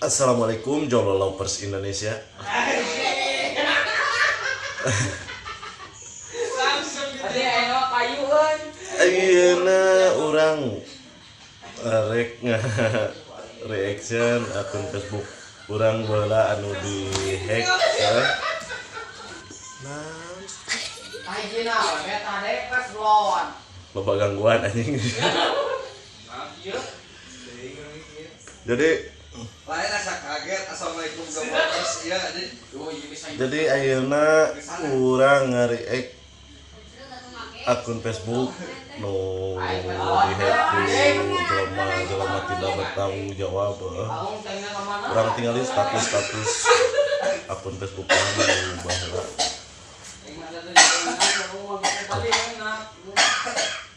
Assalamualaikum Jolo Lovers Indonesia. Ayeuna urang rek reaction akun Facebook urang bola anu di hack loba gangguan anjing. Jadi lain asa kaget. Assalamualaikum gamers ya. Jadi ayeuna urang nge-react akun Facebook no dihack ku jelema tidak bertanggung jawab. Urang tinggalin status akun Facebook urang baheula.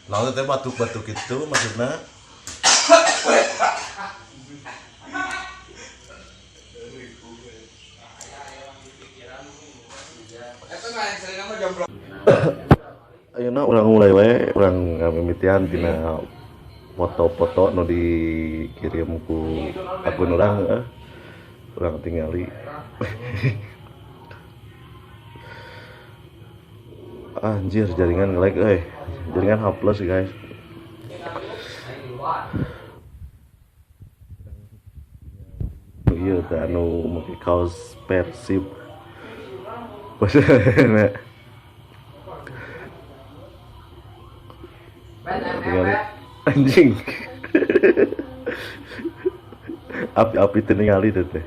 Nah, teh batuk-batuk itu maksudna ayeuna urang mulai we urang ngamimitian tina foto-foto nu dikirim ku akun urang urang tingali. Anjir jaringan nge-lag jaringan H+ guys. Iya teh anu make kaos Persib. Tingali anjing. Api-api tingali teh.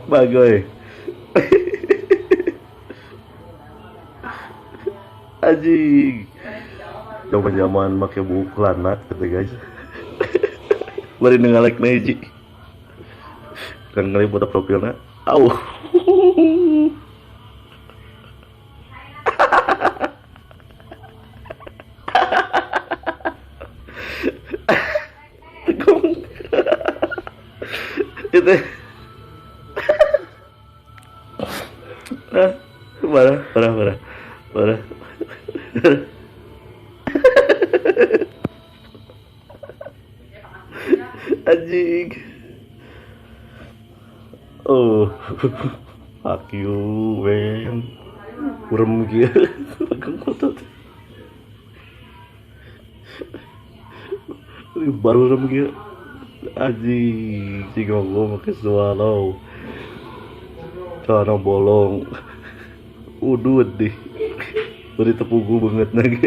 Bagoy. Anjing. Zaman make buku lanat gitu guys. Bari ngalek neji. Kan ngali foto profilna. Au. Itu parah. Anjing. Oh, fuck you, man. Kurem gitu, pegang foto. Baru rem gitu. Anjing, si gonggong pakai swallow. Cara bolong. Udut deh. Beri tepugu banget lagi.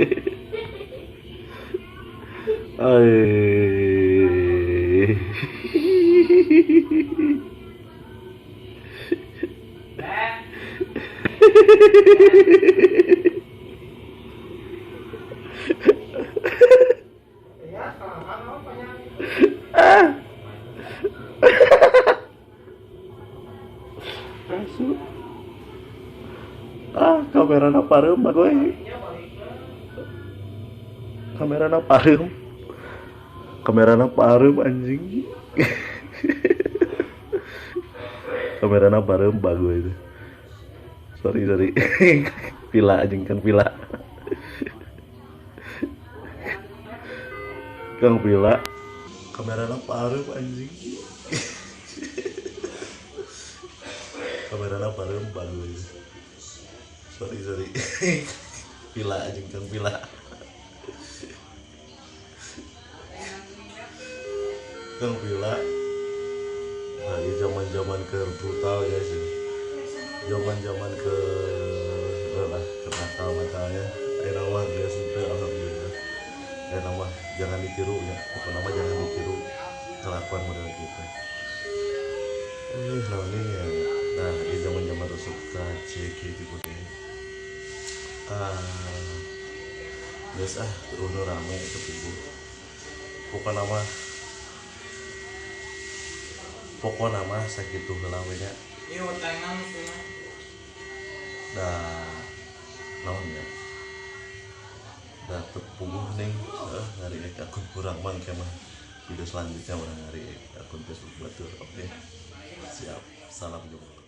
Kamerana parem bagoy. Kamerana parem anjing. Kamerana parem bagoy itu. Sorry. Pila anjing kan pila. Kang pila. Kamerana parem anjing. Kamerana parem bagoy. Sorry. Pila anjing kan pila. Kang pila. Nah, ini zaman ke brutal ya sih. Zaman ke Natal Natalnya. Ayo nama biasa itu alhamdulillah. Ayo nama jangan ditiru ya. Pokoknya nama jangan ditiru kelakuan model kita. Nah ini ya. Nah ini zaman suka cek gitu deh. Biasa udah rame itu ibu. Pokok nama sakitu gelawenya. Iya tangan tuh. Dah naonnya. Dah tepuguh ning ngari akun kurang mangke mah. Video selanjutnya urang ngari akun Facebook batur. Oke. Siap. Salam jumpa.